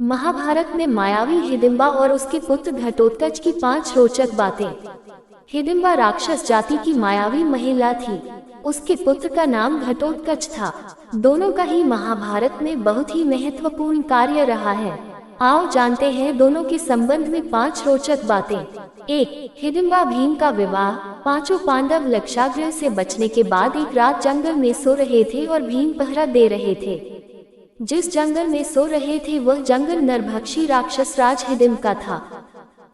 महाभारत में मायावी हिडिंबा और उसके पुत्र घटोत्कच की 5 रोचक बातें। हिडिंबा राक्षस जाति की मायावी महिला थी। उसके पुत्र का नाम घटोत्कच था। दोनों का ही महाभारत में बहुत ही महत्वपूर्ण कार्य रहा है। आओ जानते हैं दोनों के संबंध में 5 रोचक बातें। 1. हिडिंबा भीम का विवाह। पांचों पांडव लक्षागृह से बचने के बाद एक रात जंगल में सो रहे थे और भीम पहरा दे रहे थे। जिस जंगल में सो रहे थे वह जंगल नरभक्षी राक्षस राज हिडिंब का था।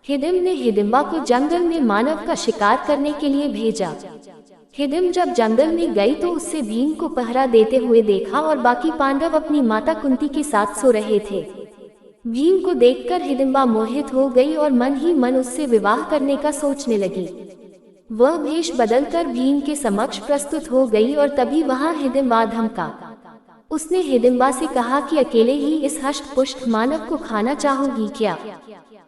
हिडिंब ने हिडिंबा को जंगल में मानव का शिकार करने के लिए भेजा। हिडिंब जब जंगल में गई तो उससे भीम को पहरा देते हुए देखा और बाकी पांडव अपनी माता कुंती के साथ सो रहे थे। भीम को देखकर हिडिंबा मोहित हो गई और मन ही मन उससे विवाह करने का सोचने लगी। वह भेष बदलकर भीम के समक्ष प्रस्तुत हो गई और तभी वहां हिडिंबा धमका। उसने हिडिंबा से कहा कि अकेले ही इस हष्ट पुष्ट मानव को खाना चाहोगी क्या?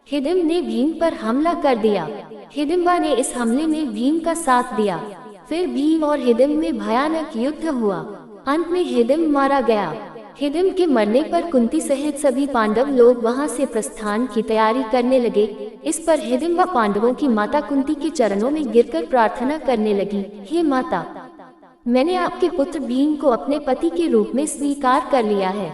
हिडिंब ने भीम पर हमला कर दिया। हिडिंबा ने इस हमले में भीम का साथ दिया। फिर भीम और हिडिंब में भयानक युद्ध हुआ। अंत में हिडिंब मारा गया। हिडिंब के मरने पर कुंती सहित सभी पांडव लोग वहां से प्रस्थान की तैयारी करने लगे। इस पर हिडिंबा पांडवों की माता कुंती के चरणों में गिरकर प्रार्थना करने लगी, हे माता, मैंने आपके पुत्र भीम को अपने पति के रूप में स्वीकार कर लिया है।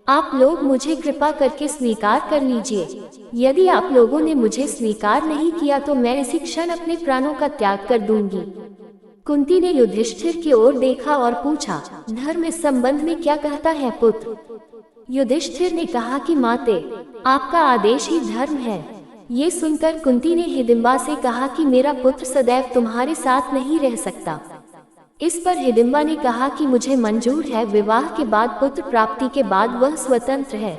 आप लोग मुझे कृपा करके स्वीकार कर लीजिए। यदि आप लोगों ने मुझे स्वीकार नहीं किया तो मैं इसी क्षण अपने प्राणों का त्याग कर दूंगी। कुंती ने युधिष्ठिर की ओर देखा और पूछा, धर्म इस संबंध में क्या कहता है पुत्र? युधिष्ठिर ने कहा कि माते, आपका आदेश ही धर्म है। ये सुनकर कुंती ने हिडिंबा से कहा कि मेरा पुत्र सदैव तुम्हारे साथ नहीं रह सकता। इस पर हिडिंबा ने कहा कि मुझे मंजूर है, विवाह के बाद पुत्र प्राप्ति के बाद वह स्वतंत्र है।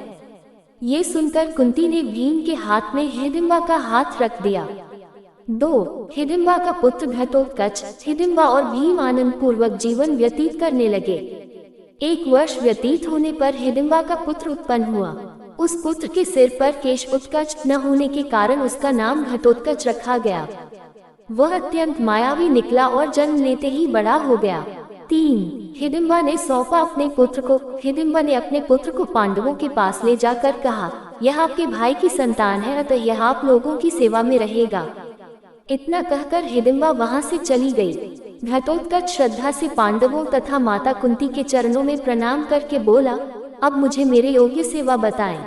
ये सुनकर कुंती ने भीम के हाथ में हिडिंबा का हाथ रख दिया। 2. हिडिंबा का पुत्र घटोत्कच। हिडिंबा और भीम आनंद पूर्वक जीवन व्यतीत करने लगे। 1 वर्ष व्यतीत होने पर हिडिंबा का पुत्र उत्पन्न हुआ। उस पुत्र के सिर पर केश उत्कच न होने के कारण उसका नाम घटोत्कच रखा गया। वह अत्यंत मायावी निकला और जन्म लेते ही बड़ा हो गया। 3. हिडिंबा ने सौंपा अपने पुत्र को। हिडिंबा ने अपने पुत्र को पांडवों के पास ले जाकर कहा, यह आपके भाई की संतान है, अतः यह आप लोगों की सेवा में रहेगा। इतना कहकर हिडिंबा वहां से चली गई। घटोत्कच श्रद्धा से पांडवों तथा माता कुंती के चरणों में प्रणाम करके बोला, अब मुझे मेरे योग्य सेवा बताएं।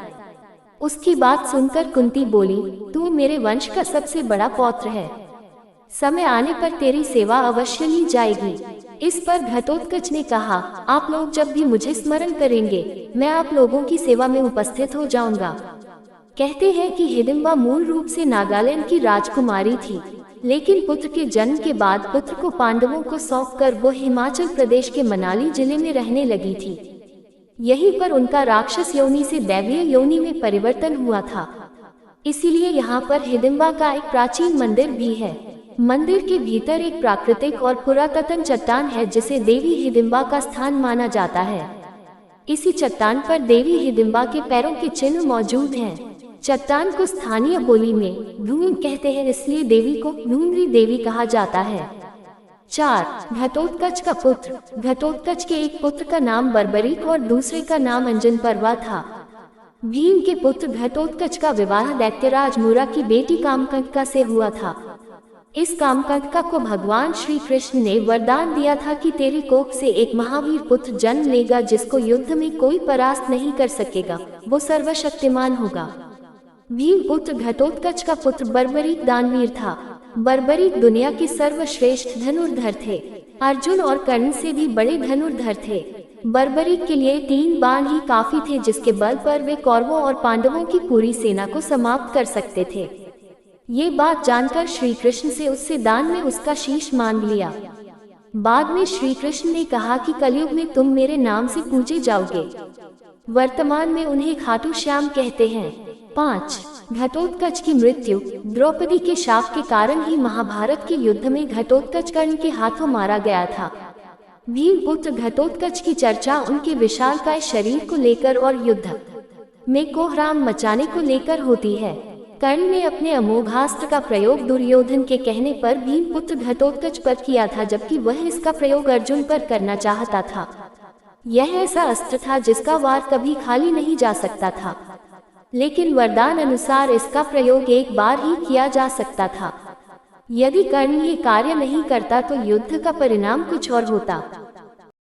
उसकी बात सुनकर कुंती बोली, तू मेरे वंश का सबसे बड़ा पौत्र है, समय आने पर तेरी सेवा अवश्य ली जाएगी। इस पर घटोत्कच ने कहा, आप लोग जब भी मुझे स्मरण करेंगे मैं आप लोगों की सेवा में उपस्थित हो जाऊंगा। कहते हैं कि हिडिंबा मूल रूप से नागालैंड की राजकुमारी थी, लेकिन पुत्र के जन्म के बाद पुत्र को पांडवों को सौंपकर वो हिमाचल प्रदेश के मनाली जिले में रहने लगी थी। यहीं पर उनका राक्षस योनि से दैवीय योनि में परिवर्तन हुआ था। इसीलिए यहाँ पर हिडिंबा का एक प्राचीन मंदिर भी है। मंदिर के भीतर एक प्राकृतिक और पुरातन चट्टान है जिसे देवी हिडिंबा का स्थान माना जाता है। इसी चट्टान पर देवी हिडिंबा के पैरों के चिन्ह मौजूद हैं। चट्टान को स्थानीय बोली में धूम कहते हैं, इसलिए देवी को धूमरी देवी कहा जाता है। 4. घटोत्कच का पुत्र। घटोत्कच के एक पुत्र का नाम बर्बरीक और दूसरे का नाम अंजन पर्वा था। भीम के पुत्र घटोत्कच का विवाह दैत्यराज मूरा की बेटी कामकंटका से हुआ था। इस कामकंटका को भगवान श्री कृष्ण ने वरदान दिया था कि तेरी कोख से एक महावीर पुत्र जन्म लेगा जिसको युद्ध में कोई परास्त नहीं कर सकेगा, वो सर्वशक्तिमान होगा। भीम पुत्र घटोत्कच का पुत्र बर्बरीक दानवीर था। बर्बरीक दुनिया के सर्वश्रेष्ठ धनुर्धर थे। अर्जुन और कर्ण से भी बड़े धनुर्धर थे। बर्बरीक के लिए 3 बाण ही काफी थे जिसके बल पर वे कौरवों और पांडवों की पूरी सेना को समाप्त कर सकते थे। ये बात जानकर श्री कृष्ण से उससे दान में उसका शीश मांग लिया। बाद में श्री कृष्ण ने कहा कि कलयुग में तुम मेरे नाम से पूजे जाओगे। वर्तमान में उन्हें खाटू श्याम कहते हैं। 5. घटोत्कच की मृत्यु। द्रौपदी के शाप के कारण ही महाभारत के युद्ध में घटोत्कच कर्ण के हाथों मारा गया था। भीम पुत्र घटोत्कच की चर्चा उनके विशालकाय शरीर को लेकर और युद्ध में कोहराम मचाने को लेकर होती है। कर्ण ने अपने अमोघास्त्र का प्रयोग दुर्योधन के कहने पर भीम पुत्र घटोत्कच पर किया था, जबकि वह इसका प्रयोग अर्जुन पर करना चाहता था। यह ऐसा अस्त्र था जिसका वार कभी खाली नहीं जा सकता था। लेकिन वरदान अनुसार इसका प्रयोग एक बार ही किया जा सकता था। यदि कर्ण ये कार्य नहीं करता तो युद्ध का परिणाम कुछ और होता।